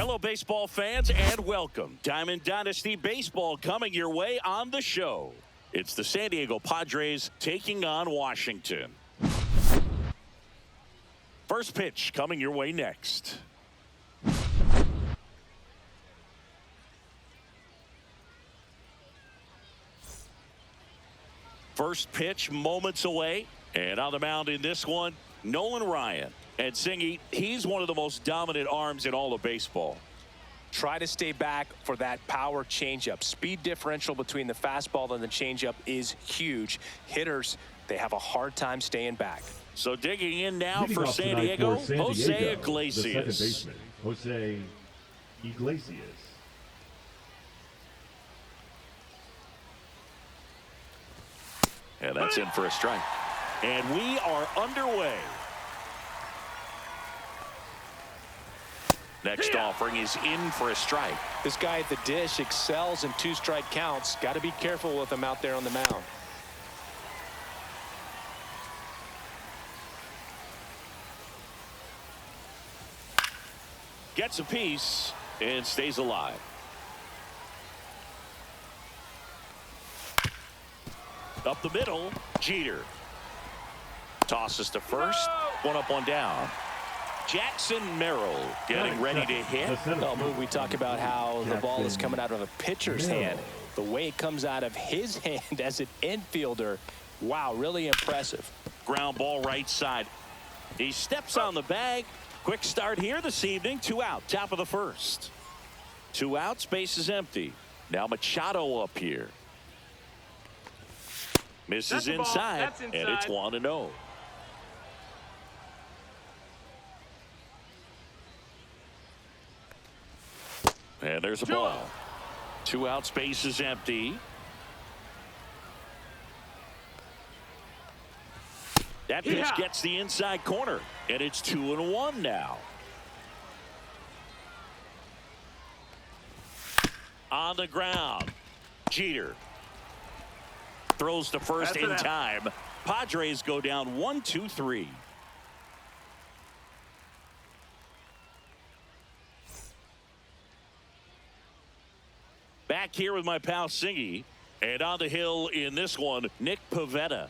Hello, baseball fans, and welcome. Diamond Dynasty Baseball coming your way on the show. It's the San Diego Padres taking on Washington. First pitch coming your way next. First pitch moments away. And on the mound in this one, Nolan Ryan. And Singy, he's one of the most dominant arms in all of baseball. Try to stay back for that power changeup. Speed differential between the fastball and the changeup is huge. Hitters, they have a hard time staying back. So digging in now for San Diego, Jose Iglesias. The second baseman, Jose Iglesias. And that's in for a strike. And we are underway. Next offering is in for a strike. This guy at the dish excels in two-strike counts. Got to be careful with him out there on the mound. Gets a piece and stays alive. Up the middle, Jeter. Tosses to first. One up, one down. Jackson Merrill getting ready to hit. Oh, we talk about how the ball is coming out of a pitcher's hand. The way it comes out of his hand as an infielder. Wow, really impressive. Ground ball right side. He steps on the bag. Quick start here this evening. 2 out, top of the first. 2 outs, base is empty. Now Machado up here. Misses inside, and it's 1-0. And there's a ball. 2 outs, base is empty. That pitch gets the inside corner, and it's 2-1 now. On the ground, Jeter throws to first in time. Padres go down 1-2-3. Back here with my pal Singy, and on the hill in this one, Nick Pivetta.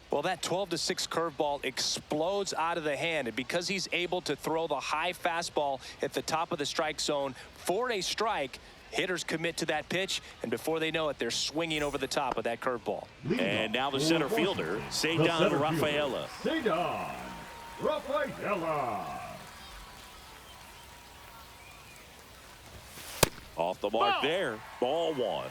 Well, that 12-6 curveball explodes out of the hand, and because he's able to throw the high fastball at the top of the strike zone for a strike, hitters commit to that pitch, and before they know it, they're swinging over the top of that curveball. And now the center fielder, Cedar Rafaela. Cedar Rafaela. Off the mark there, ball 1.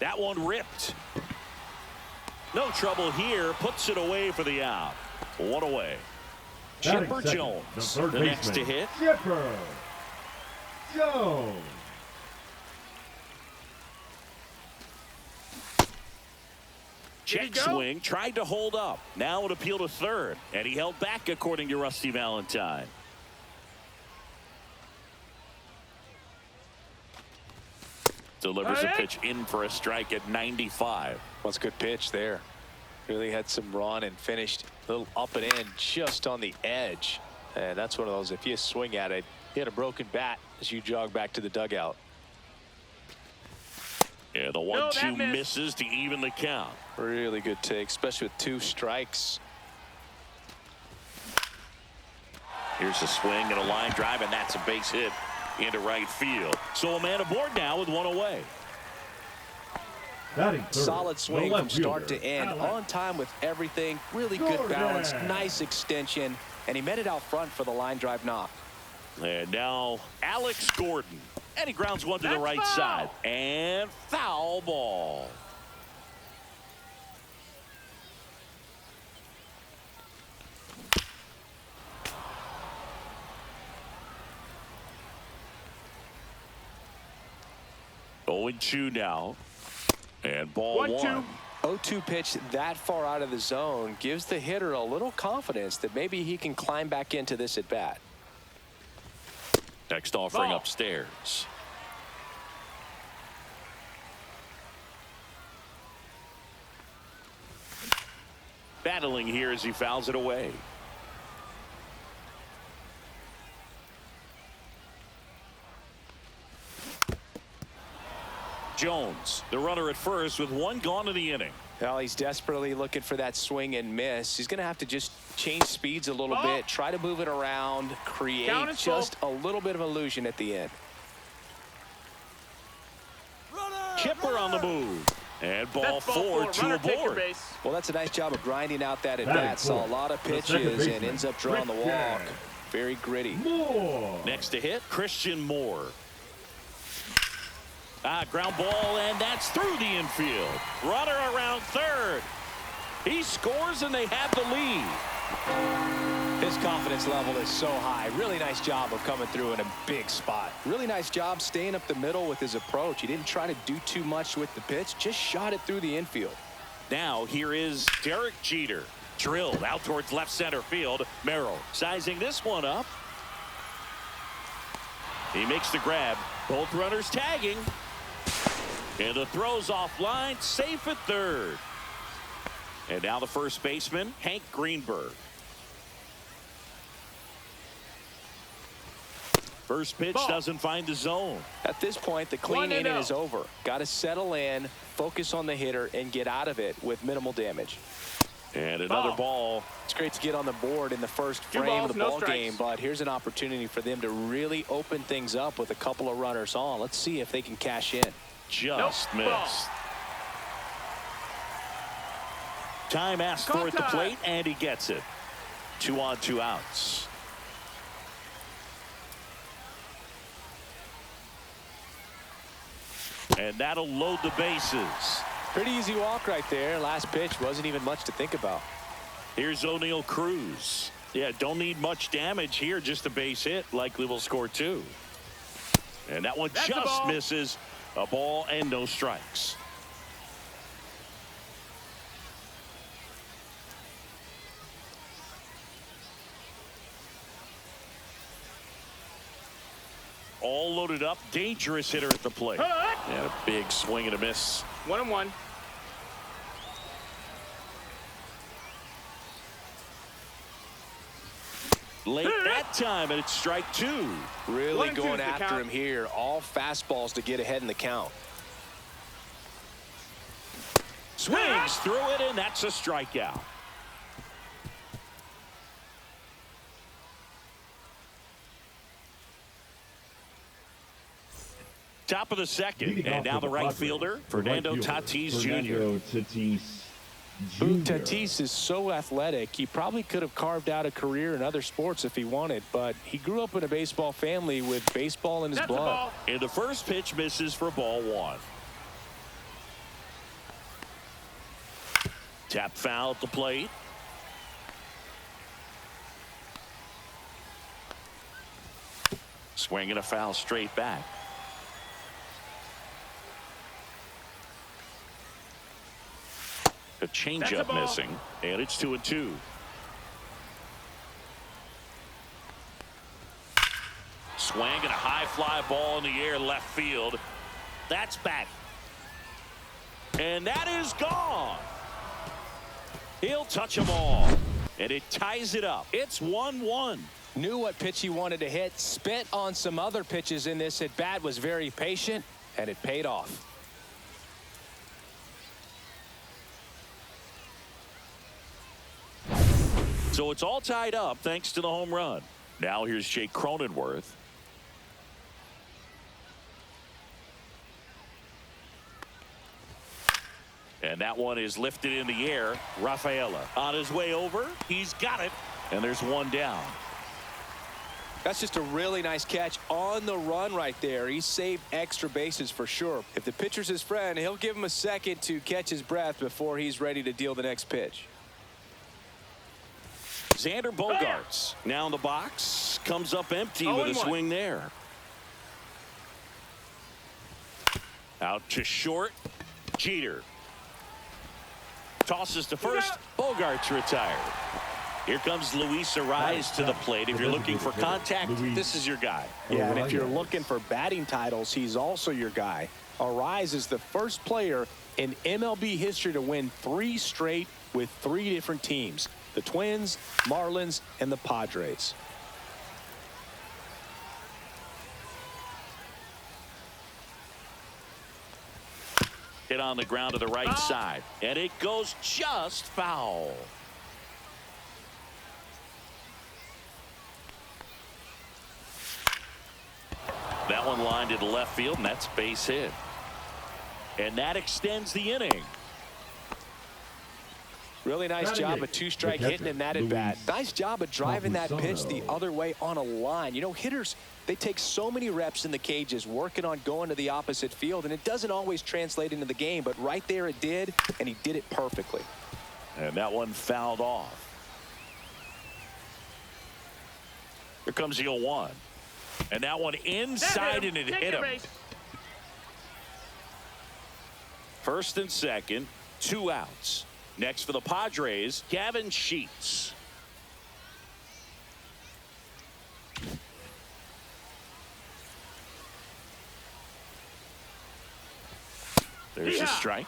That one ripped. No trouble here, puts it away for the out. 1 away. Chipper Jones, the next to hit. Chipper Jones. Check swing, tried to hold up. Now an appeal to third, and he held back according to Rusty Valentine. Delivers a pitch in for a strike at 95. Well, it's a good pitch there. Really had some run and finished a little up and in just on the edge. And that's one of those, if you swing at it, you had a broken bat as you jog back to the dugout. Yeah, the 1-2 misses to even the count. Really good take, especially with 2 strikes. Here's a swing and a line drive, and that's a base hit into right field. So a man aboard now with 1 away. Solid swing from start to end, on time with everything. Really good balance, nice extension, and he met it out front for the line drive knock. And now Alex Gordon, and he grounds one to the right side, and foul ball. Going 2 now. And ball 1. 0-2 pitch that far out of the zone gives the hitter a little confidence that maybe he can climb back into this at bat. Next offering upstairs. Battling here as he fouls it away. Jones, the runner at first with one gone in the inning. Well, he's desperately looking for that swing and miss. He's going to have to just change speeds a little bit, try to move it around, create just a little bit of illusion at the end. Chipper on the move. And ball four to aboard. Well, that's a nice job of grinding out that at-bat. Saw a lot of pitches and ends up drawing the walk. Very gritty. Next to hit, Christian Moore. Ground ball, and that's through the infield. Runner around third. He scores, and they have the lead. His confidence level is so high. Really nice job of coming through in a big spot. Really nice job staying up the middle with his approach. He didn't try to do too much with the pitch, just shot it through the infield. Now here is Derek Jeter. Drilled out towards left center field. Merrill sizing this one up. He makes the grab. Both runners tagging. And the throw's offline, safe at third. And now the first baseman, Hank Greenberg. First pitch doesn't find the zone. At this point, the clean inning is over. Got to settle in, focus on the hitter, and get out of it with minimal damage. And another ball. It's great to get on the board in the first frame of the ball game, but here's an opportunity for them to really open things up with a couple of runners on. Let's see if they can cash in. Just missed. Time asked for at the plate, and he gets it. 2 on, 2 outs. And that'll load the bases. Pretty easy walk right there. Last pitch wasn't even much to think about. Here's O'Neal Cruz. Yeah, don't need much damage here. Just a base hit. Likely will score 2. And that one just misses. A ball and no strikes. All loaded up. Dangerous hitter at the plate. And a big swing and a miss. 1-1. Late that time, and it's strike 2. Really going after him here. All fastballs to get ahead in the count. Swings through it, and that's a strikeout. Top of the second, and now the right fielder, Fernando Tatis Jr. Tatis is so athletic, he probably could have carved out a career in other sports if he wanted, but he grew up in a baseball family with baseball in his blood. And the first pitch misses for ball 1. Tap foul at the plate. Swing and a foul straight back. A changeup missing, and it's 2-2. Swing and a high fly ball in the air left field. That's back. And that is gone. He'll touch them all. And it ties it up. It's 1-1. Knew what pitch he wanted to hit. Spent on some other pitches in this at bat. Was very patient, and it paid off. So it's all tied up thanks to the home run. Now here's Jake Cronenworth. And that one is lifted in the air. Rafaela on his way over. He's got it. And there's one down. That's just a really nice catch on the run right there. He saved extra bases for sure. If the pitcher's his friend, he'll give him a second to catch his breath before he's ready to deal the next pitch. Xander Bogaerts now in the box, comes up empty with a swing there. Out to short. Jeter tosses to first. Bogaerts retired. Here comes Luis Arraez to the plate. If you're looking for contact, this is your guy. Yeah, and if you're looking for batting titles, he's also your guy. Arraez is the first player in MLB history to win 3 straight with 3 different teams. The Twins, Marlins, and the Padres. Hit on the ground to the right side. And it goes just foul. That one lined to the left field, and that's base hit. And that extends the inning. Really nice job of two-strike hitting in that at bat. Nice job of driving that pitch the other way on a line. You know, hitters, they take so many reps in the cages working on going to the opposite field, and it doesn't always translate into the game, but right there it did, and he did it perfectly. And that one fouled off. Here comes the 0-1. And that one inside, and it hit him. First and second, 2 outs. Next for the Padres, Gavin Sheets. There's a strike.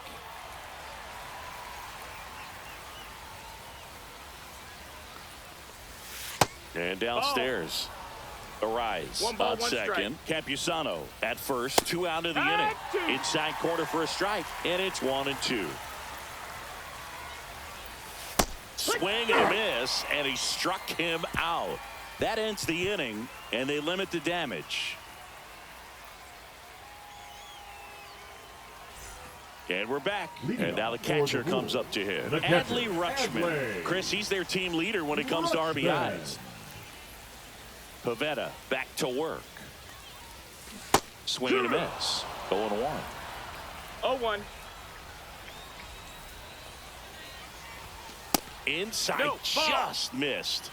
And downstairs. Arise on second. Campusano at first. 2 out of the inning. Inside corner for a strike. And it's 1-2. Swing and a miss, and he struck him out. That ends the inning, and they limit the damage. And we're back. And now the catcher comes up to him. Adley Rutschman. Chris, he's their team leader when it comes to RBIs. Pavetta back to work. Swing and a miss. 0-1. 0-1. Inside, just missed.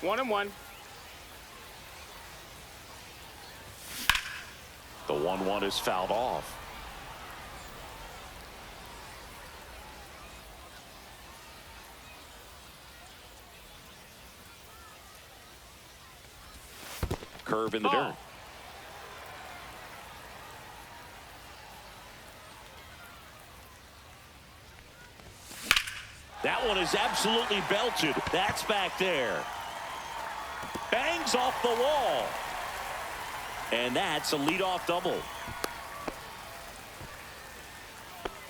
1-1. The 1-1 is fouled off. Curve in the dirt. That one is absolutely belted. That's back there. Bangs off the wall. And that's a leadoff double.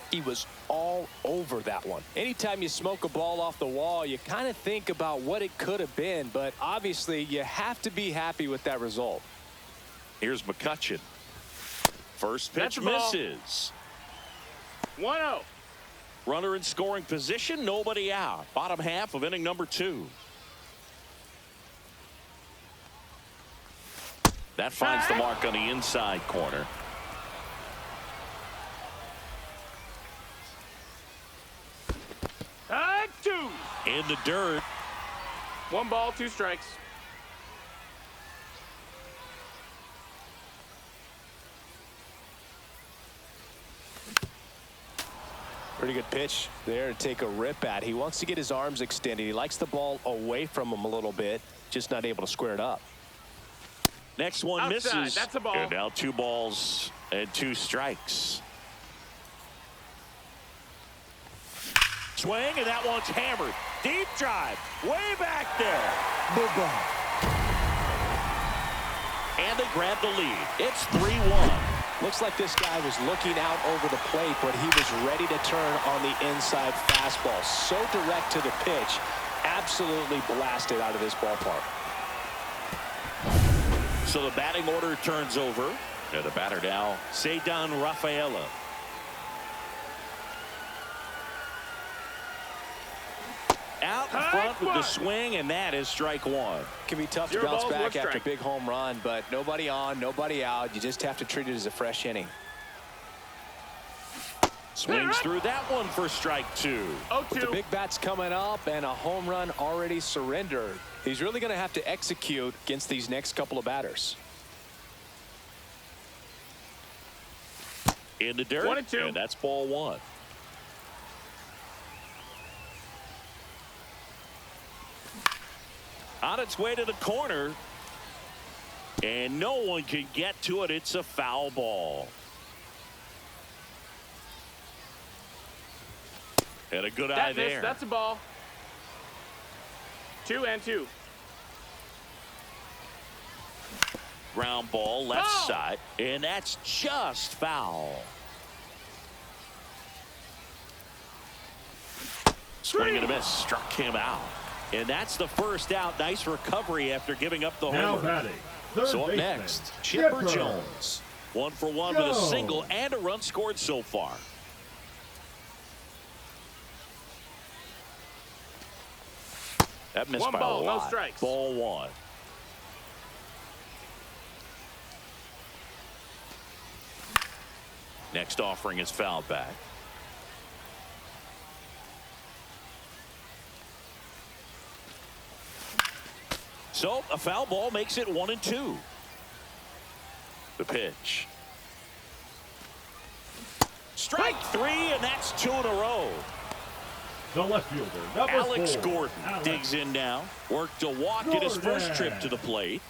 He was all over that one. Anytime you smoke a ball off the wall, you kind of think about what it could have been, but obviously you have to be happy with that result. Here's McCutchen. First pitch misses. 1-0. Runner in scoring position, nobody out. Bottom half of inning number 2. That finds the mark on the inside corner. In the dirt. 1 ball, 2 strikes. Pretty good pitch there to take a rip at. He wants to get his arms extended. He likes the ball away from him a little bit, just not able to square it up. Next one Outside. misses. That's a ball. And now 2 balls and 2 strikes. Swing, and that one's hammered. Deep drive, way back there. Big ball. And they grab the lead. It's 3-1. Looks like this guy was looking out over the plate, but he was ready to turn on the inside fastball. So direct to the pitch. Absolutely blasted out of this ballpark. So the batting order turns over. And the batter now, Ceddanne Rafaela. Out in front with the swing, and that is strike 1. Can be tough to bounce back after a big home run, but nobody on, nobody out. You just have to treat it as a fresh inning. Swings through that one for strike 2. With the big bats coming up and a home run already surrendered, he's really going to have to execute against these next couple of batters. In the dirt, 1-2. and that's ball 1. On its way to the corner, and no one can get to it. It's a foul ball. And a good eye there. That's a ball. 2-2. Ground ball left side, and that's just foul. Swing and a miss. Struck him out. And that's the first out. Nice recovery after giving up the Now homer. batting, third So up baseman, next, Chipper Chipper Jones. 1 for 1 with a single and a run scored so far. That missed One by ball, a no lot. strikes. Ball 1. Next offering is fouled back. So a foul ball makes it 1-2. The pitch. Strike 3, and that's 2 in a row. The left fielder, number Alex 4. Gordon Alex digs in now. Worked a walk in his first Gordon. trip to the plate.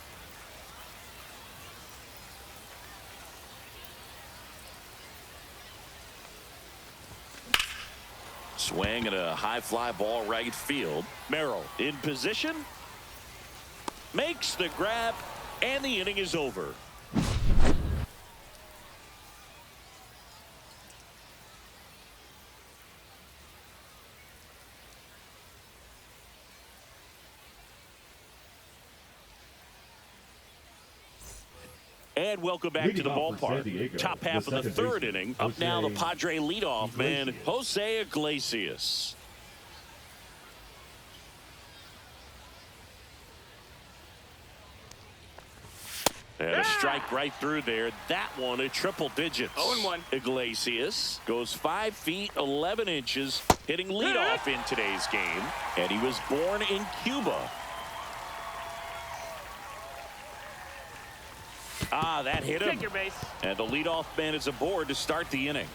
Swing and a high fly ball right field. Merrill in position. Makes the grab, and the inning is over. And welcome back to the Leading off for San ballpark. Diego, Top half the of the second third baseman, inning. Up now, the Jose Padre leadoff man, Iglesias. Jose Iglesias. And a strike right through there. That one at triple digits. 0-1. Iglesias goes 5 feet 11 inches, hitting leadoff in today's game. And he was born in Cuba. Ah, that hit him. Take your base. And the leadoff man is aboard to start the inning.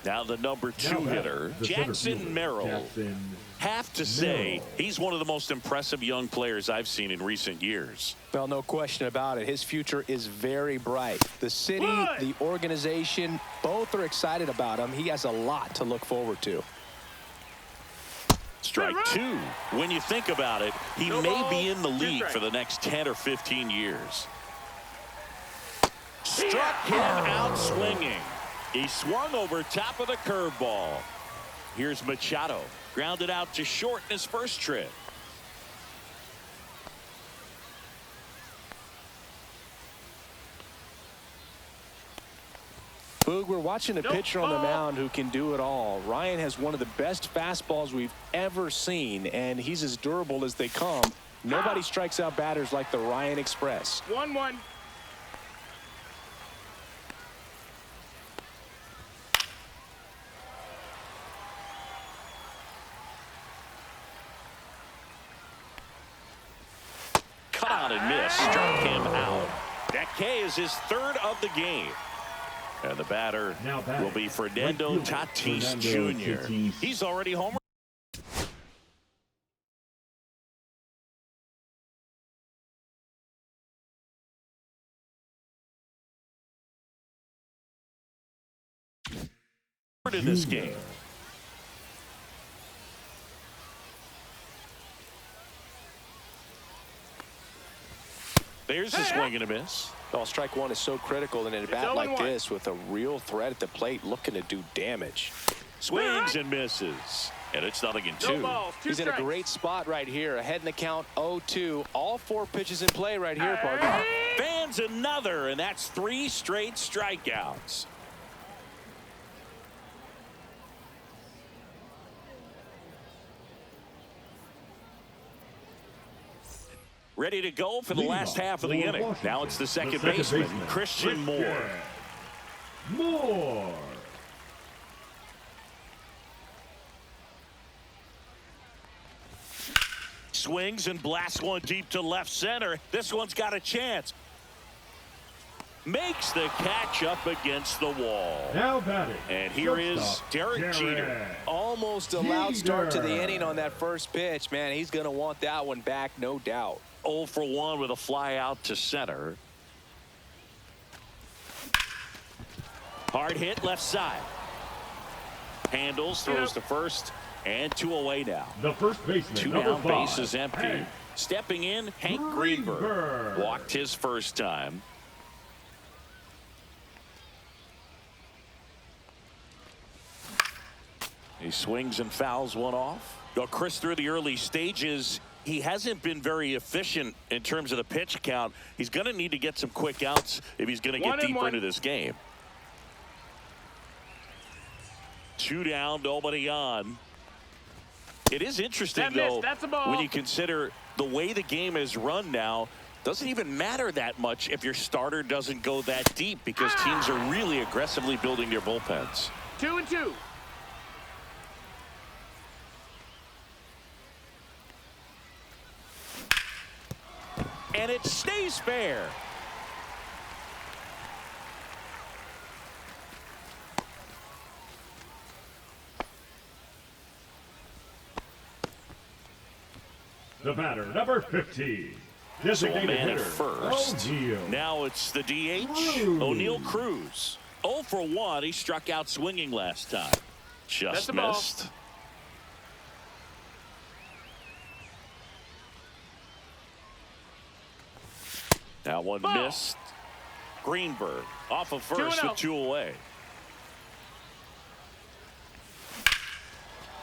Now the number 2 Now hitter, the center Jackson fielder, Merrill. Jackson Have to say, Merrill. he's one of the most impressive young players I've seen in recent years. Well, no question about it. His future is very bright. The city, What? the organization, both are excited about him. He has a lot to look forward to. Strike 2. When you think about it, he No may balls, be in the 2 league strikes. for the next 10 or 15 years. Struck him out swinging. He swung over top of the curveball. Here's Machado. Grounded out to short in his first trip. Boog, we're watching a Nope. pitcher on the mound who can do it all. Ryan has one of the best fastballs we've ever seen, and he's as durable as they come. Nobody strikes out batters like the Ryan Express. 1-1. Cut out and missed. Struck him out. That K is his 3rd of the game. And the batter Now batting, will be Fernando right fielder, Tatis Fernando Jr. Tatis. He's already homered in this Jr. game. There's the swing and a miss. Well, strike 1 is so critical in a bat like 0-1. this with a real threat at the plate looking to do damage. Swings and misses. And it's 0-2. No balls, 2 He's in a strikes. great spot right here. Ahead in the count 0-2. All 4 pitches in play right here, partner. Fans another, and that's 3 straight strikeouts. Ready to go for the Leadoff last half of the for inning. Washington, Now it's the second second baseman, baseman, Christian Moore. Moore. Swings and blasts one deep to left center. This one's got a chance. Makes the catch up against the wall. Now batting. And here is shortstop, Derek Jeter. Almost a loud start to the Jeter. inning on that first pitch. Man, he's going to want that one back, no doubt. 0 for 1 with a fly out to center. Hard hit left side. Handles, throws to first, and 2 away now. The first baseman, 2 number down, 5, base is empty. Hank Stepping in, Hank Greenberg. Greenberg. Walked his first time. He swings and fouls one off. Well, Chris, through the early stages, he hasn't been very efficient in terms of the pitch count. He's going to need to get some quick outs if he's going to get deeper into this game. 2 down, nobody on. It is interesting, though, when you consider the way the game is run now, doesn't even matter that much if your starter doesn't go that deep because teams are really aggressively building their bullpens. 2-2. And it stays fair. The batter, number 15. Designated man hitter, at first. O'Neal. Now it's the DH, O'Neal Cruz. 0 for 1. He struck out swinging last time. Just missed. That one missed. Greenberg off of first with 2 away.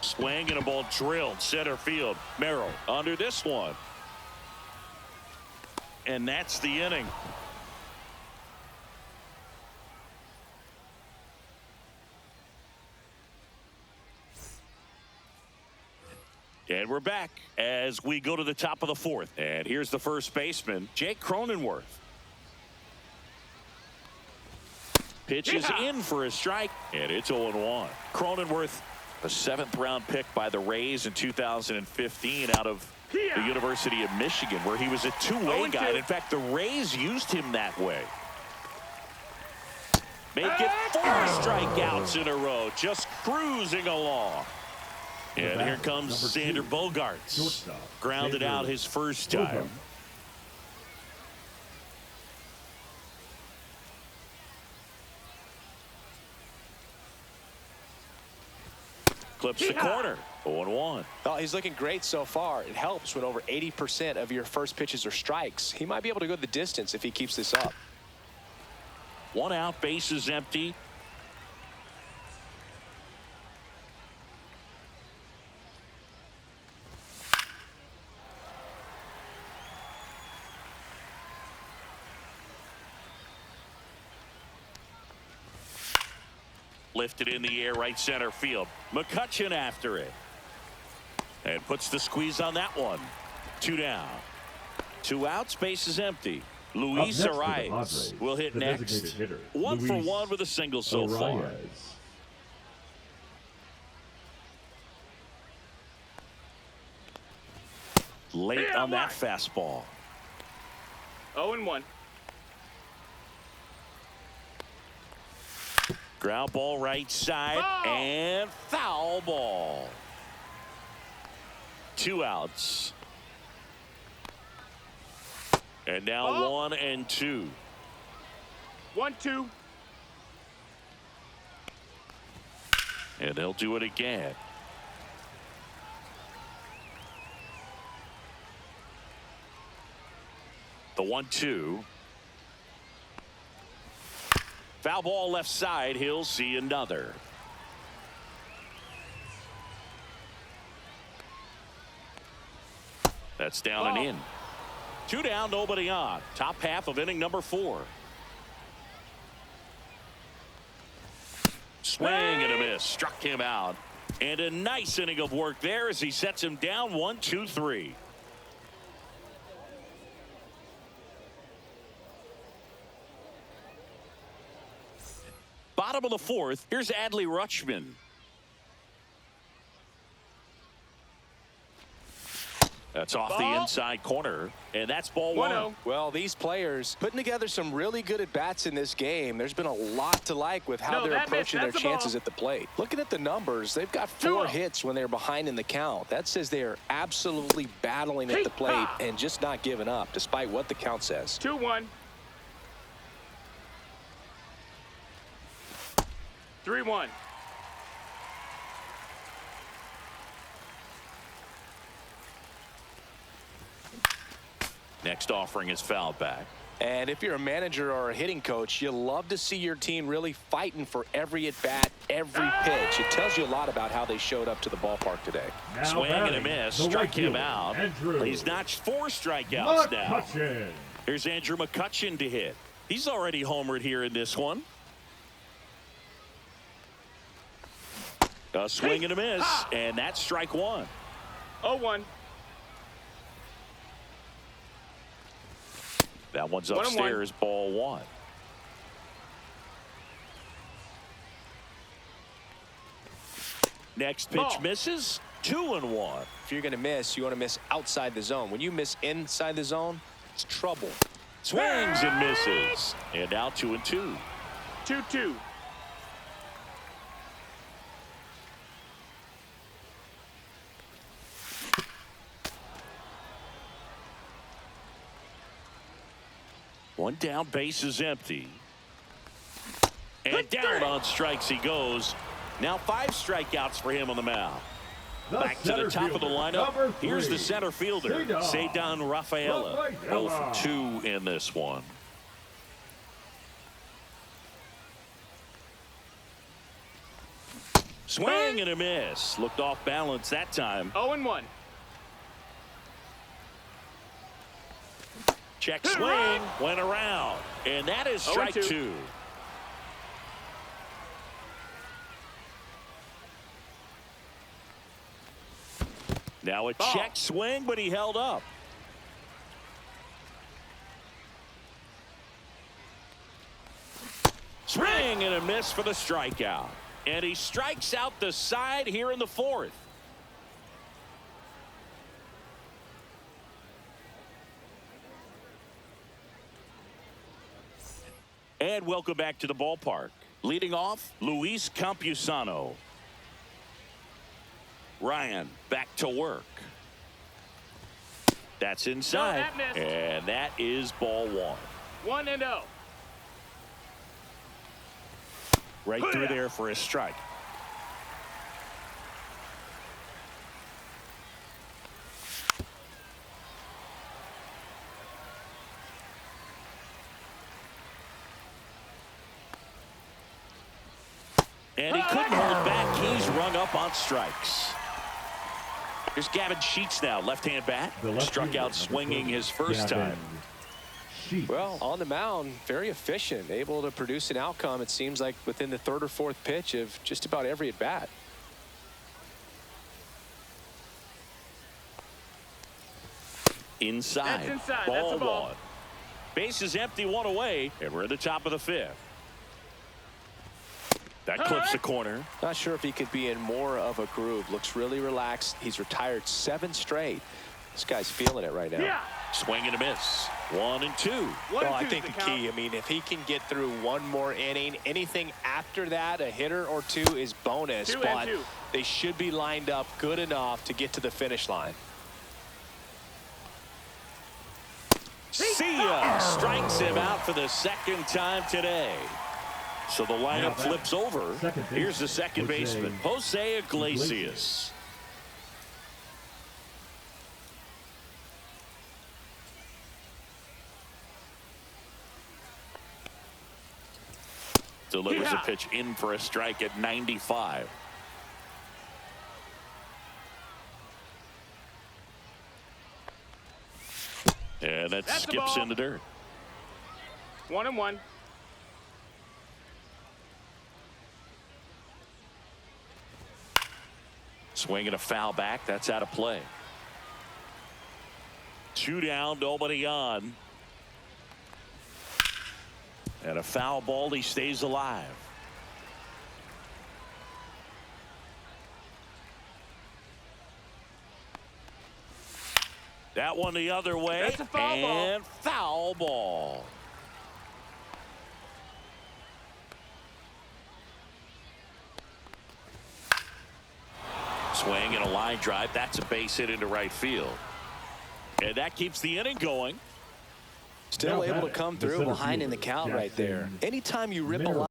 Swing and a ball drilled center field. Merrill under this one. And that's the inning. And we're back as we go to the top of the 4th. And here's the first baseman, Jake Cronenworth. Pitch is in for a strike, and it's 0-1. Cronenworth, a 7th-round pick by the Rays in 2015 out of the University of Michigan, where he was a two-way guy. And in fact, the Rays used him that way. Make it 4 strikeouts in a row, just cruising along. And here comes Sander Bogaerts. Grounded out his first time. Clips the corner. 0-1. Well, he's looking great so far. It helps when over 80% of your first pitches are strikes. He might be able to go the distance if he keeps this up. 1 out, base is empty. Lifted in the air, right center field. McCutchen after it. And puts the squeeze on that one. 2 down. 2 outs, base is empty. Luis Arias will hit next. 1 for 1 with a single so far. Late on that fastball. 0-1. Ground ball right side and foul ball. 2 outs. And now 1 and 2. 1-2. And they'll do it again. The 1-2. Foul ball left side. He'll see another. That's down and in. 2 down, nobody on. Top half of inning number 4. Swing and a miss. Struck him out. And a nice inning of work there as he sets him down 1-2-3. Bottom of the 4th, here's Adley Rutschman. That's off the inside corner, and that's ball 1. Well, these players putting together some really good at-bats in this game. There's been a lot to like with how they're approaching their chances at the plate. Looking at the numbers, they've got 4 hits when they're behind in the count. That says they are absolutely battling at the plate and just not giving up, despite what the count says. 2-1. 3-1. Next offering is fouled back. And if you're a manager or a hitting coach, you love to see your team really fighting for every at-bat, every pitch. It tells you a lot about how they showed up to the ballpark today. Now Swing and a batting, miss. the Struck right him fielder, out. Andrew He's notched 4 strikeouts now. McCutchen. Here's Andrew McCutchen to hit. He's already homered here in this one. A swing and a miss, and that's strike 1. 0-1. That one's 1-1. upstairs, ball 1. Next pitch Ball. misses. 2-1. If you're going to miss, you want to miss outside the zone. When you miss inside the zone, it's trouble. Swings and misses. And now 2-2. 2-2. One down, base is empty. And down on strikes he goes. Now 5 strikeouts for him on the mound. Back to the top of the lineup. Here's the center fielder, Cedar Rafaela. 0 for 2 in this one. Swing and a miss. Looked off balance that time. 0-1. Check swing, went around. And that is strike 0-2. 2. Now a Ball. check swing, but he held up. Swing and a miss for the strikeout. And he strikes out the side here in the 4th. And welcome back to the ballpark. Leading off, Luis Campusano. Ryan back to work. That's inside. No, that missed. And that is ball 1. 1-0. Right through there for a strike. And he couldn't hold back. He's rung up on strikes. Here's Gavin Sheets now, left-hand bat. Struck out swinging his first time. Well, on the mound, very efficient, able to produce an outcome, it seems like, within the 3rd or 4th pitch of just about every at-bat. Inside. That's inside. Ball That's a ball. 1. Base is empty, 1 away, and we're in the top of the 5th. That clips the corner. Not sure if he could be in more of a groove. Looks really relaxed. He's retired 7 straight. This guy's feeling it right now. Yeah. Swing and a miss. 1 and 2. Well, I think the key, I mean, if he can get through 1 more inning, anything after that, a hitter or 2 is bonus. 2 but and 2. they should be lined up good enough to get to the finish line. See ya! Strikes him out for the 2nd time today. So the lineup flips over. Here's the second baseman, Jose Iglesias. Delivers a pitch in for a strike at 95. And that skips in the dirt. 1-1. Swing and a foul back. That's out of play. 2 down, nobody on. And a foul ball, he stays alive. That one the other way. That's a foul and foul ball. Swing and a line drive. That's a base hit into right field. And that keeps the inning going. Still able to come through behind in the count right there. Anytime you rip a line.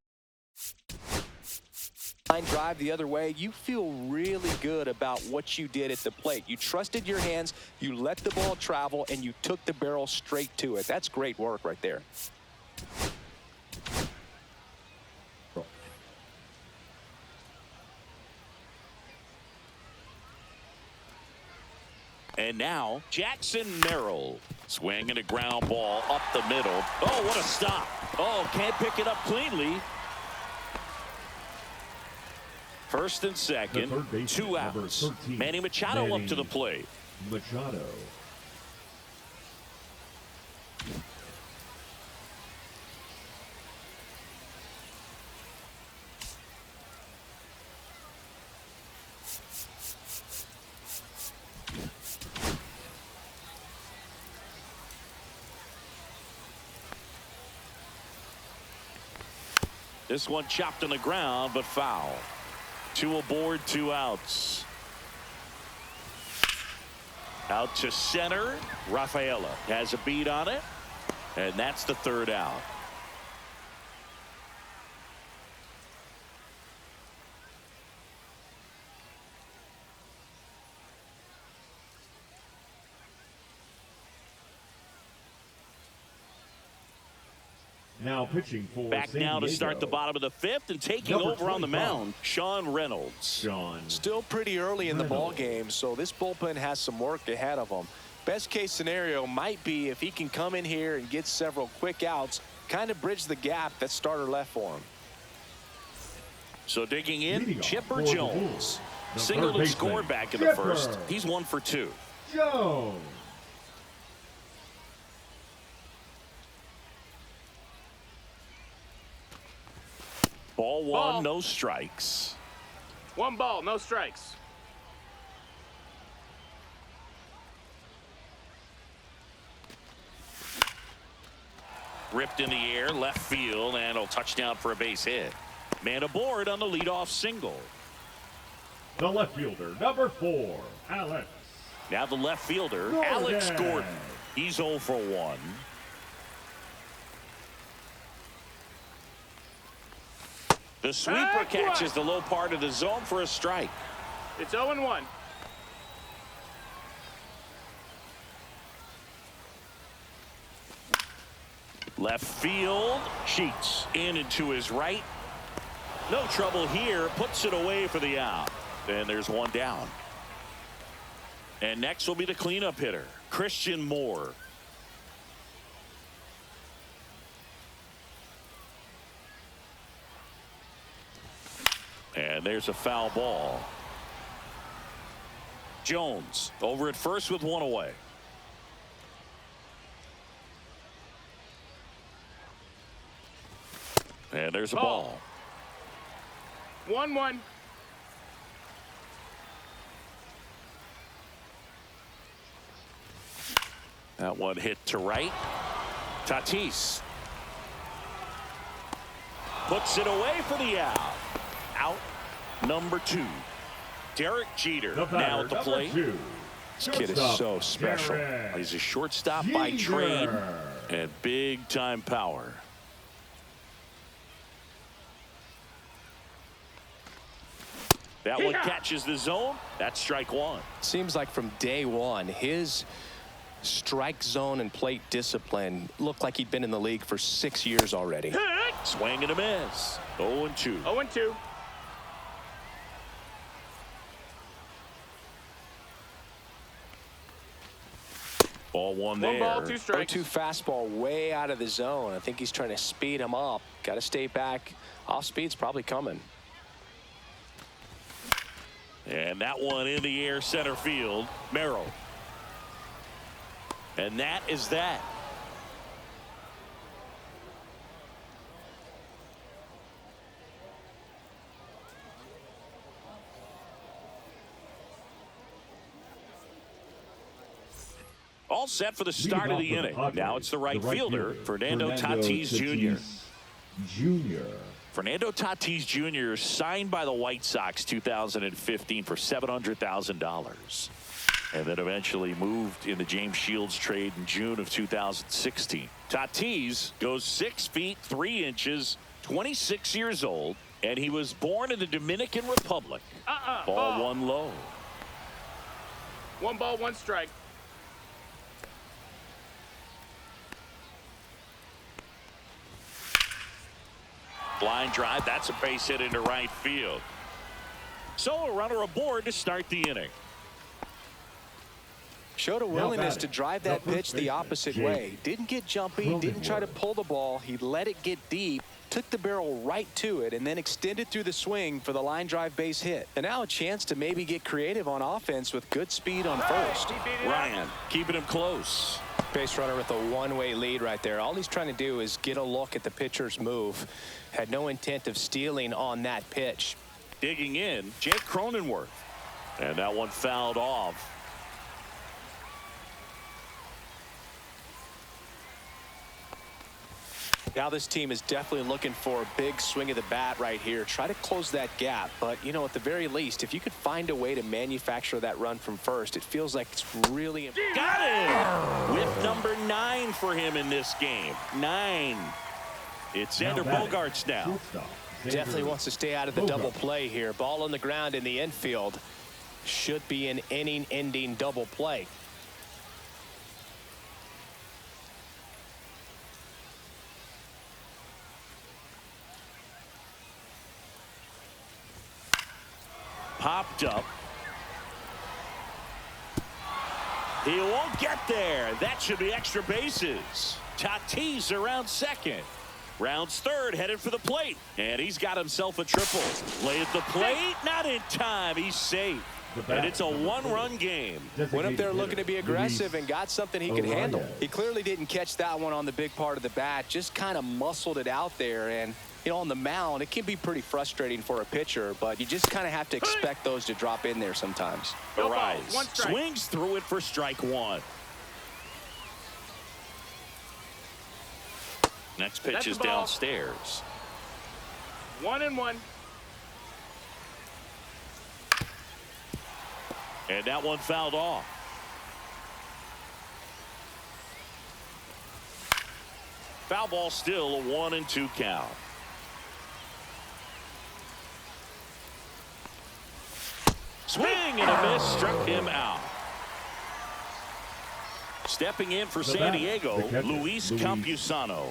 line drive the other way, you feel really good about what you did at the plate. You trusted your hands, you let the ball travel, and you took the barrel straight to it. That's great work right there. And now, Jackson Merrill. Swinging a ground ball up the middle. Oh, what a stop. Oh, can't pick it up cleanly. First and second, 2 outs. 13, Manny Machado up to the plate. Machado. This one chopped on the ground, but foul. 2 aboard, 2 outs. Out to center. Rafaela has a beat on it. And that's the 3rd out. Now pitching for Back San now to Diego. start the bottom of the 5th and taking Number over on the 25. mound, Sean Reynolds. Still pretty early in the ball game, so this bullpen has some work ahead of them. Best case scenario might be if he can come in here and get several quick outs, kind of bridge the gap that starter left for him. So digging in, Leading off Chipper for the Jones. Bulls, the Singled third and scored baseman, back in the Chipper 1st. He's 1 for 2. Jones. Ball 1, Ball. no strikes. 1 ball, no strikes. Ripped in the air, left field, and a touchdown for a base hit. Man aboard on the leadoff single. The left fielder, number 4, Alex. Now the left fielder, Gordon. Alex Gordon. He's 0 for 1. The sweeper catches the low part of the zone for a strike. It's 0-1. Left field, Sheets in and to his right. No trouble here, puts it away for the out. And there's 1 down. And next will be the cleanup hitter, Christian Moore. And there's a foul ball. Jones over at first with 1 away. And there's a ball. 1-1. That one hit to right. Tatis puts it away for the out. Out number 2. Derek Jeter The batter, now at the number plate. 2. This kid is so special. Derek He's a shortstop by Jeter. trade and big time power. That one catches the zone. That's strike 1. Seems like from day one, his strike zone and plate discipline looked like he'd been in the league for 6 years already. Swing and a miss. 0-2. 0-2. Ball 1 1 there. ball, 2 strikes. 0-2 fastball way out of the zone. I think he's trying to speed him up. Got to stay back. Off speed's probably coming. And that one in the air, center field. Merrill. And that is that. All set for the start of the inning. Now it's the right fielder, Fernando Tatis Jr. Fernando Tatis Jr. signed by the White Sox 2015 for $700,000. And then eventually moved in the James Shields trade in June of 2016. Tatis goes 6 feet 3 inches, 26 years old, And he was born in the Dominican Republic. Ball one low. 1 ball, 1 strike. Line drive. That's a base hit into right field. So a runner aboard to start the inning. Showed a willingness to drive that pitch the opposite way. Didn't get jumpy, didn't try to pull the ball. He let it get deep, took the barrel right to it, and then extended through the swing for the line drive base hit. And now a chance to maybe get creative on offense with good speed on first. Ryan keeping him close. Base runner with a one-way lead right there. All he's trying to do is get a look at the pitcher's move. Had no intent of stealing on that pitch. Digging in, Jake Cronenworth. And that one fouled off. Now this team is definitely looking for a big swing of the bat right here. Try to close that gap. But, you know, at the very least, if you could find a way to manufacture that run from first, it feels like it's really important. Got it! With number 9 for him in this game. 9. It's Xander Bogaerts now. Definitely wants to stay out of the double play here. Ball on the ground in the infield. Should be an inning-ending double play. Popped up. He won't get there. That should be extra bases. Tatis around second. Rounds third, headed for the plate. And he's got himself a triple. Lay at the plate, not in time. He's safe. And it's a one-run game. Went up there looking to be aggressive and got something he could handle. He clearly didn't catch that one on the big part of the bat. Just kind of muscled it out there. And, you know, on the mound, it can be pretty frustrating for a pitcher, but you just kind of have to expect those to drop in there sometimes. Arise. Swings through it for strike one. Next pitch is downstairs. 1-1. And that one fouled off. Foul ball still, a 1-2 count. Swing and a miss, struck him out. Stepping in for San Diego, Luis Campusano.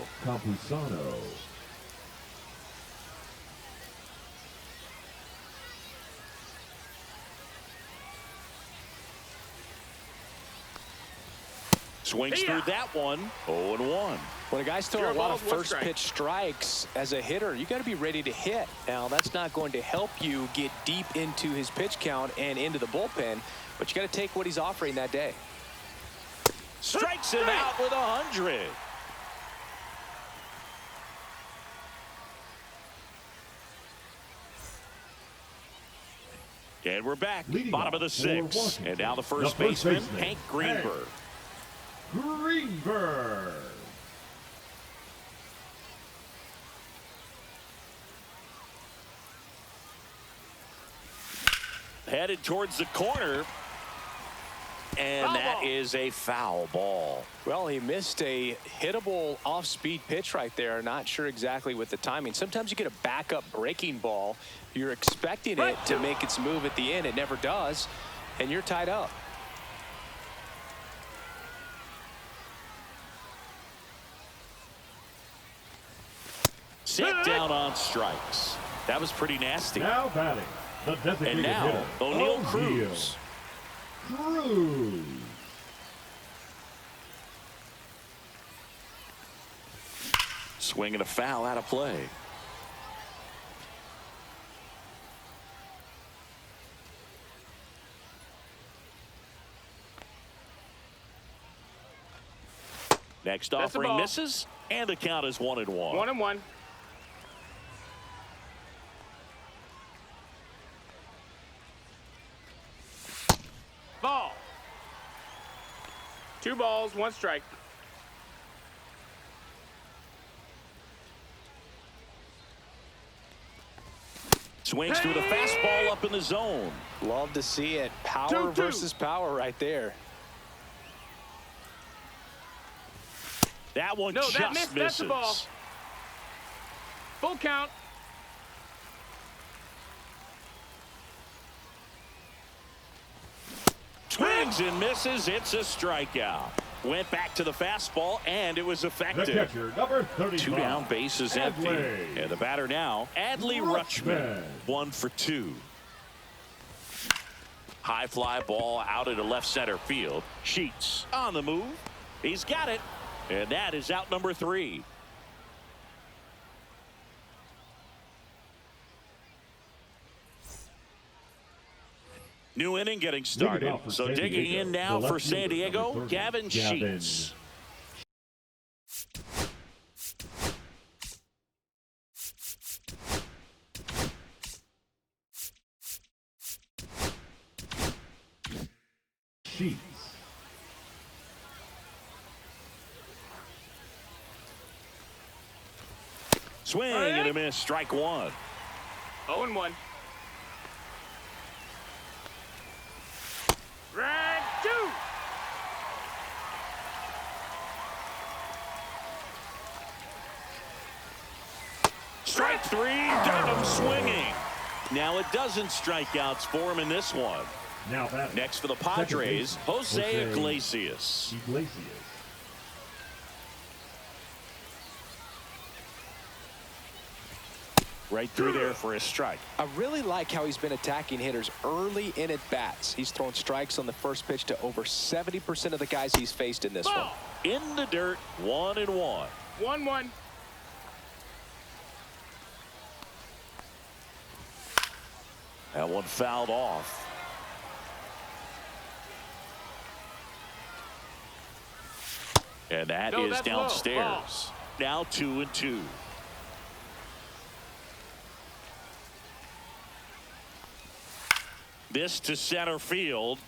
Swings through that one. 0-1. When a guy's throwing a lot of first pitch strikes as a hitter, you got to be ready to hit. Now, that's not going to help you get deep into his pitch count and into the bullpen, but you got to take what he's offering that day. Strikes him out with 100. And we're back. Bottom of the 6th. And now the first baseman, Hank Greenberg. Headed towards the corner. And that is a foul ball. Well, he missed a hittable off-speed pitch right there. Not sure exactly with the timing. Sometimes you get a backup breaking ball. You're expecting it to make its move at the end. It never does. And you're tied up. Sit down on strikes. That was pretty nasty. Now batting, the designated and now hitter, O'Neill Cruz. Swinging a foul out of play. Next offering misses, and the count is 1-1. 1-1. Ball. 2 balls, 1 strike. Swings through the fastball up in the zone. Love to see it. Power versus power right there. That one just misses. That's the ball. Full count. Swings and misses. It's a strikeout. Went back to the fastball, and it was The effective. catcher, number 35. 2 down, bases empty. Adley. And the batter now, Adley Rutschman. 1 for 2. High fly ball out into left center field. Sheets on the move. He's got it. And that is out number 3. New inning getting started. So digging in now for San Diego, Gavin Sheets. Sheets. Swing and a miss. Strike 1. 0-1. Strike 2. Strike 3. Got him swinging. Now it doesn't strikeouts for him in this one. Now that Next for the Padres, Jose Iglesias. Iglesias. Right through there for a strike. I really like how he's been attacking hitters early in at bats. He's thrown strikes on the first pitch to over 70% of the guys he's faced in this one. In the dirt, 1-1. 1-1. That one fouled off. And that No, is that's low. downstairs. Now 2-2. This to center field.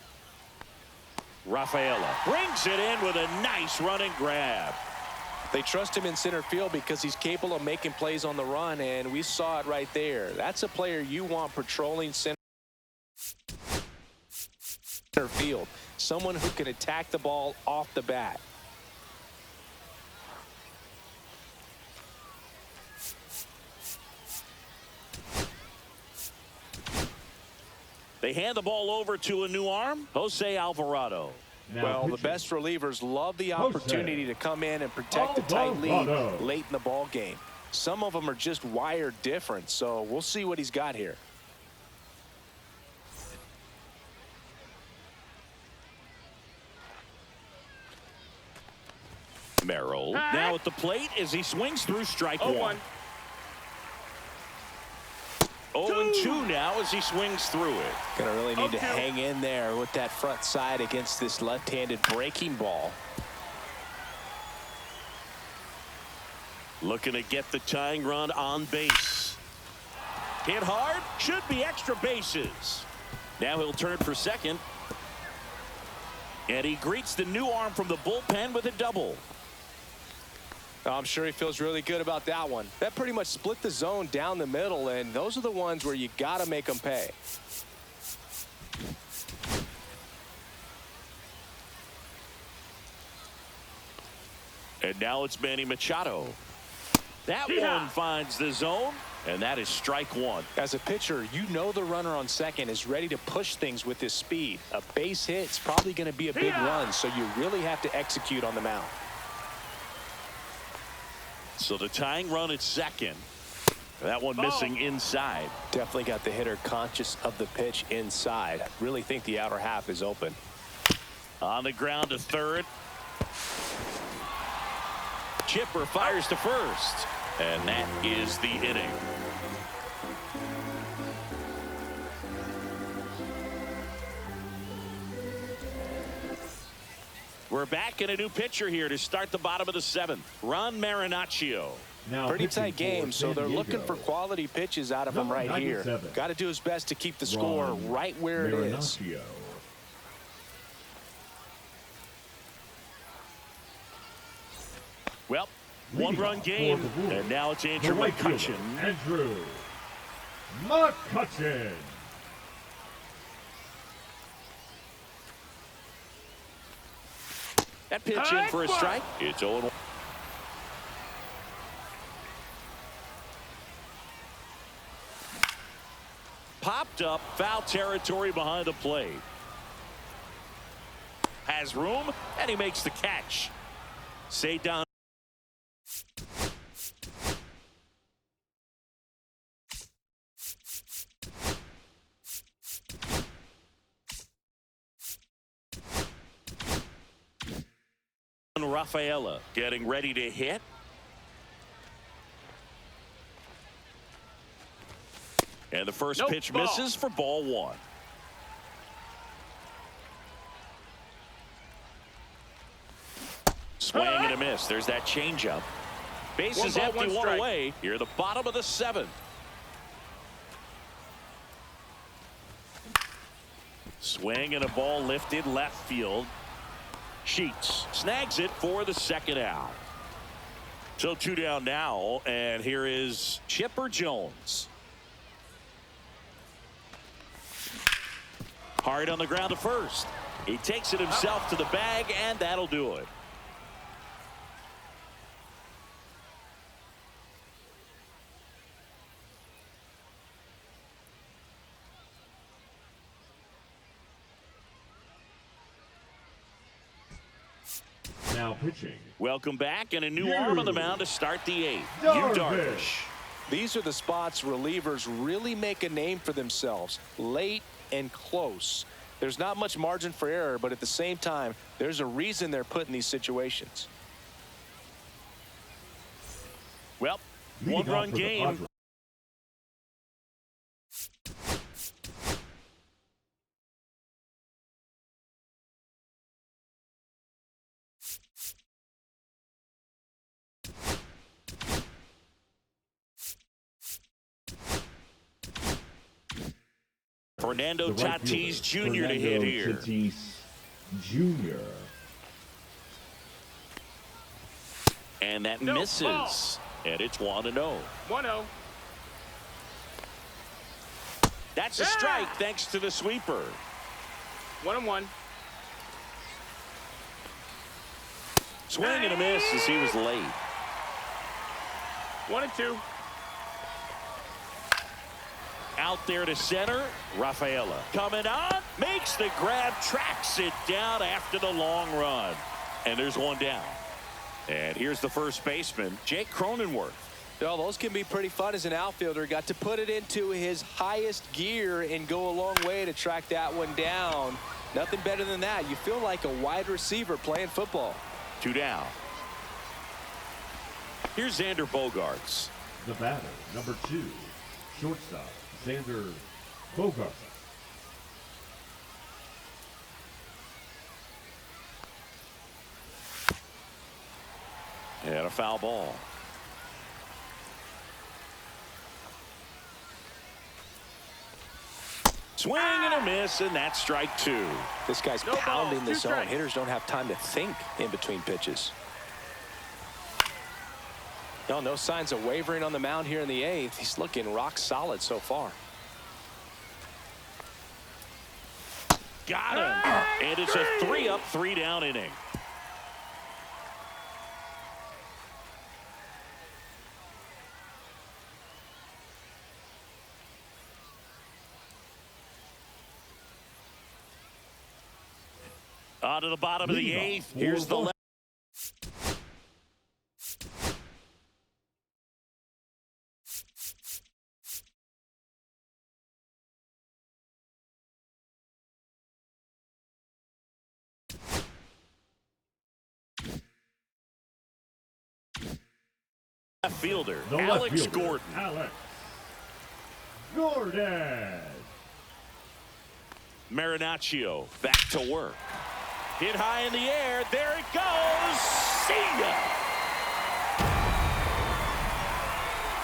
Rafaela brings it in with a nice running grab. They trust him in center field because he's capable of making plays on the run, and we saw it right there. That's a player you want patrolling center field. Someone who can attack the ball off the bat. They hand the ball over to a new arm, Jose Alvarado. Now Well, the pitching. best relievers love the opportunity to come in and protect a tight lead Alvarado. late in the ball game. Some of them are just wired different, so we'll see what he's got here. Merrill now at the plate as he swings through strike 1. 0-2 now as he swings through it. Gonna really need to hang in there with that front side against this left-handed breaking ball. Looking to get the tying run on base. Hit hard, should be extra bases. Now he'll turn for second. And he greets the new arm from the bullpen with a double. I'm sure he feels really good about that one. That pretty much split the zone down the middle, and those are the ones where you got to make them pay. And now it's Manny Machado. That one finds the zone, and that is strike 1. As a pitcher, you know the runner on second is ready to push things with his speed. A base hit is probably going to be a big run, so you really have to execute on the mound. So the tying run at second. That one missing inside. Definitely got the hitter conscious of the pitch inside. I really think the outer half is open. On the ground to third. Chipper fires to first. And that is the inning. We're back in a new pitcher here to start the bottom of the 7th. Ron Marinaccio. Now Pretty pitching tight game, for so San they're Diego. looking for quality pitches out of him Number right here. 97. Got to do his best to keep the score Ron right where it is. Marinaccio. Well, Leading one-run off game, for the Wolves, and now it's the Andrew right fielder, McCutchen. Andrew McCutchen. That pitch in for a strike. It's 0-1. Popped up, foul territory behind the plate. has room, and he makes the catch. Stay down. Rafaela getting ready to hit. And the first pitch misses for ball one. Swing and a miss. There's that changeup. Base is empty, one away. Here the bottom of the seventh. Swing and a ball lifted left field. Sheets snags it for the second out. So 2 down now, and here is Chipper Jones. Hard on the ground to first. He takes it himself to the bag, and that'll do it. Now pitching. Welcome back, and a new arm on the mound to start the eighth. Darvish. These are the spots relievers really make a name for themselves. Late and close. There's not much margin for error, but at the same time, there's a reason they're put in these situations. Well, Leading one-run off for the game. Padres. Fernando The right Tatis fielder, Jr. to hit Fernando here. Tatis Jr. And that No, misses. ball. And it's 1-0. 1-0. That's a strike thanks to the sweeper. 1-1. Swing and a miss as he was late. 1-2. Out there to center. Rafaela coming on. Makes the grab. Tracks it down after the long run. And there's one down. And here's the first baseman, Jake Cronenworth. Well, those can be pretty fun as an outfielder. Got to put it into his highest gear and go a long way to track that one down. Nothing better than that. You feel like a wide receiver playing football. 2 down. Here's Xander Bogaerts. The batter, number 2, shortstop, Xander Bogaerts. And a foul ball. Swing and a miss, and that's strike 2. This guy's No pounding ball, the 2 zone. strikes. Hitters don't have time to think in between pitches. No signs of wavering on the mound here in the 8th. He's looking rock solid so far. Got him. And it's a 3-up, 3-down inning. On to the bottom of the Leadoff 8th. for Here's the left. Left fielder, The left Alex fielder, Gordon. Alex Gordon. Marinaccio back to work. Hit high in the air. There it goes. See ya.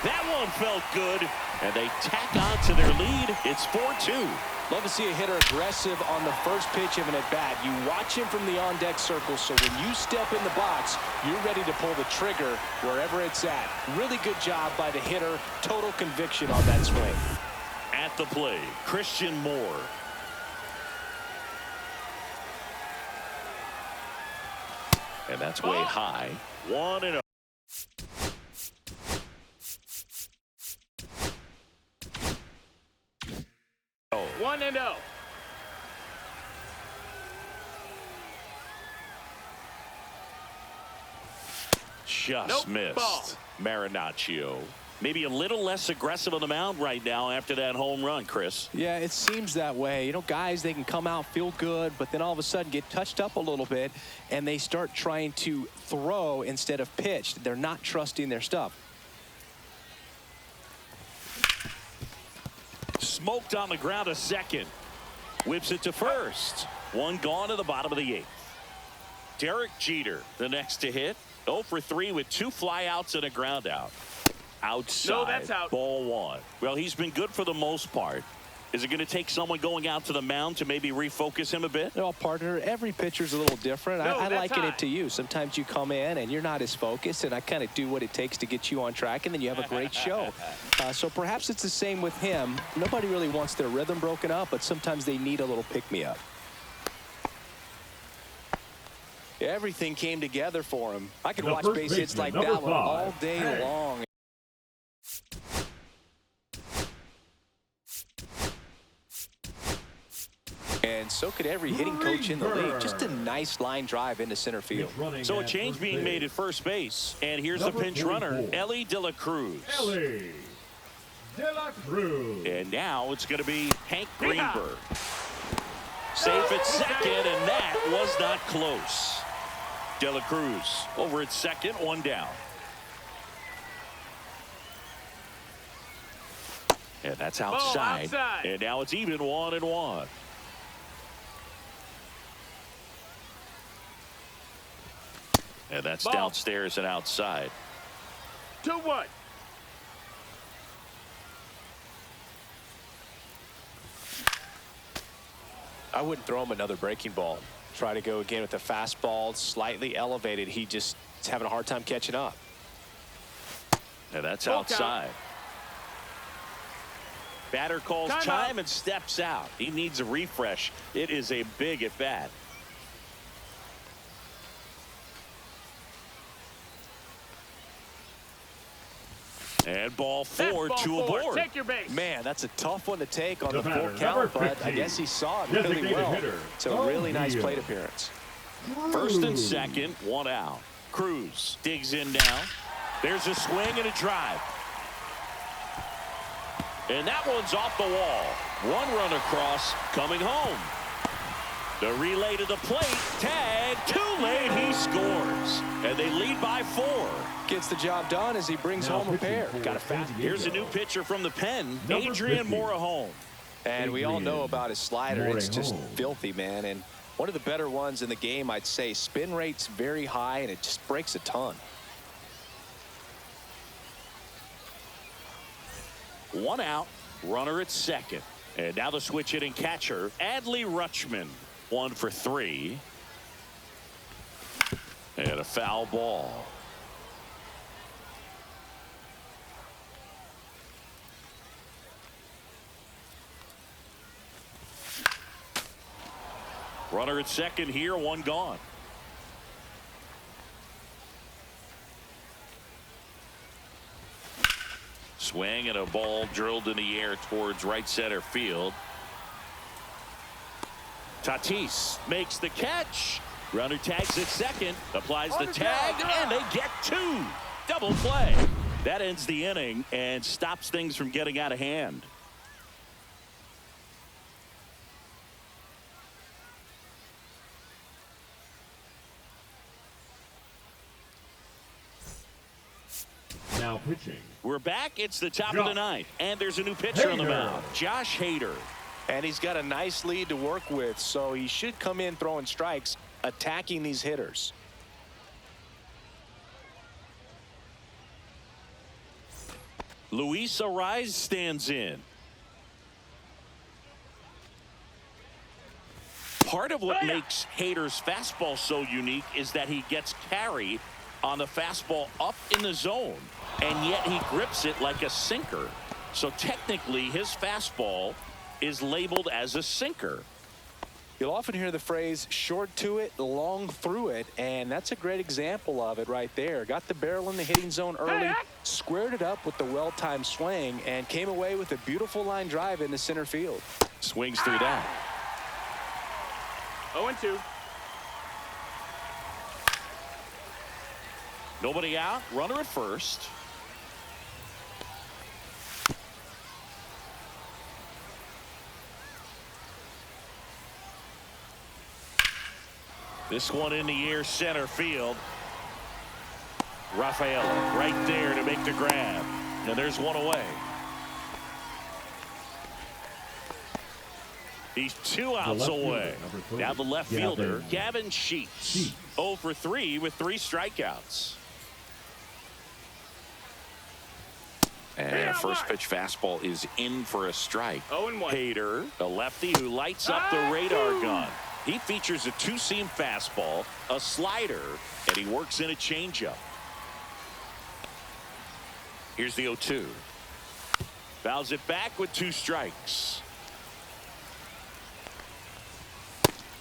That one felt good. And they tack on to their lead. It's 4-2. Love to see a hitter aggressive on the first pitch of an at-bat. You watch him from the on-deck circle, so when you step in the box, you're ready to pull the trigger wherever it's at. Really good job by the hitter. Total conviction on that swing. At the plate, Christian Moore. And that's way high. 1-0. 1-0. just missed. Ball. Marinaccio. Maybe a little less aggressive on the mound right now after that home run, Chris. Yeah, it seems that way. You know, guys, they can come out, feel good, but then all of a sudden get touched up a little bit, and they start trying to throw instead of pitch. They're not trusting their stuff. Smoked on the ground, a second. Whips it to first. One gone to the bottom of the 8th. Derek Jeter, the next to hit. 0 for 3 with 2 flyouts and a ground out. Outside. No, that's out. Ball 1. Well, he's been good for the most part. Is it going to take someone going out to the mound to maybe refocus him a bit? Well, partner, every pitcher's a little different. No, I liken high. it to you. Sometimes you come in and you're not as focused, and I kind of do what it takes to get you on track, and then you have a great show. So perhaps it's the same with him. Nobody really wants their rhythm broken up, but sometimes they need a little pick-me-up. Everything came together for him. I could The watch first base hits baseman, like that number one all 5, day Hank. long. And so could every hitting coach in the league. Just a nice line drive into center field. So a change being made at first base. And here's Number the pinch runner, 44. Ellie De La Cruz. Ellie De La Cruz. And now it's going to be Hank Greenberg. Safe at second, and that was not close. De La Cruz over at second, 1 down. And that's outside. outside. And now it's even 1-1. And that's Ball. downstairs and outside. 2-1. I wouldn't throw him another breaking ball. Try to go again with a fastball, slightly elevated. He just is having a hard time catching up. And that's Ball count. outside. Batter calls Time time out. and steps out. He needs a refresh. It is a big at bat. And ball 4, That's 2 ball 4. aboard. Take your base. Man, that's a tough one to take on The the batter, full count, number but I 15, guess he saw it really designated well. hitter, It's a really nice O'Neal. plate appearance. First and second, 1 out. Cruz digs in now. There's a swing and a drive. And that one's off the wall. 1 run across, coming home. The relay to the plate. Tag. Too late. He scores. And they lead by 4. Gets the job done as he brings Now home a pitching pair. for Got a San fast. Diego. Here's a new pitcher from the pen, Number Adrian 50. Morahome. And we all know Adrian about his slider. It's just Morahome. filthy, man. And one of the better ones in the game, I'd say. Spin rate's very high, and it just breaks a ton. 1 out, runner at second. And now the switch hitting catcher, Adley Rutschman. 1 for 3. And a foul ball. Runner at second here, 1 gone. Swing and a ball drilled in the air towards right center field. Tatis makes the catch. Runner tags at second, applies the tag, and they get 2. Double play. That ends the inning and stops things from getting out of hand. Now pitching. We're back. It's the top of the 9th, and there's a new pitcher on the Hader. mound, Josh Hader. And he's got a nice lead to work with, so he should come in throwing strikes, attacking these hitters. Luis Ariz stands in. Part of what makes Hader's fastball so unique is that he gets carry on the fastball up in the zone, and yet he grips it like a sinker. So technically, his fastball is labeled as a sinker. You'll often hear the phrase short to it, long through it, and that's a great example of it right there. Got the barrel in the hitting zone early, squared it up with the well-timed swing, and came away with a beautiful line drive into center field. Swings through that. 0-2. Nobody out. Runner at first. This one in the air, center field. Rafael right there to make the grab. And there's one away. He's 2 outs away. Now the left fielder, Gavin Sheets. 0 for 3 with 3 strikeouts. And first pitch fastball is in for a strike. 0-1. Hader, the lefty who lights up the radar gun. He features a 2-seam fastball, a slider, and he works in a changeup. Here's the 0-2. Fouls it back with 2 strikes.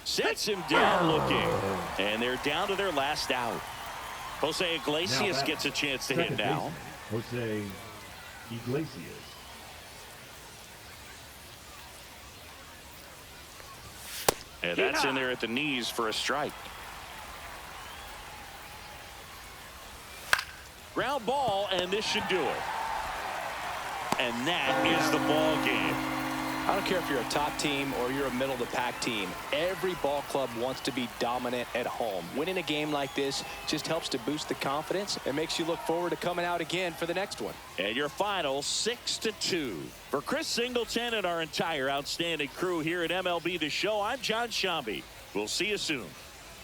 Sets him down looking. And they're down to their last out. Jose Iglesias gets a chance to hit now. Jose Iglesias. And that's in there at the knees for a strike. Ground ball, and this should do it. And that is the ball game. I don't care if you're a top team or you're a middle-of-the-pack team. Every ball club wants to be dominant at home. Winning a game like this just helps to boost the confidence and makes you look forward to coming out again for the next one. And your final 6-2. For Chris Singleton and our entire outstanding crew here at MLB The Show, I'm John Shambi. We'll see you soon.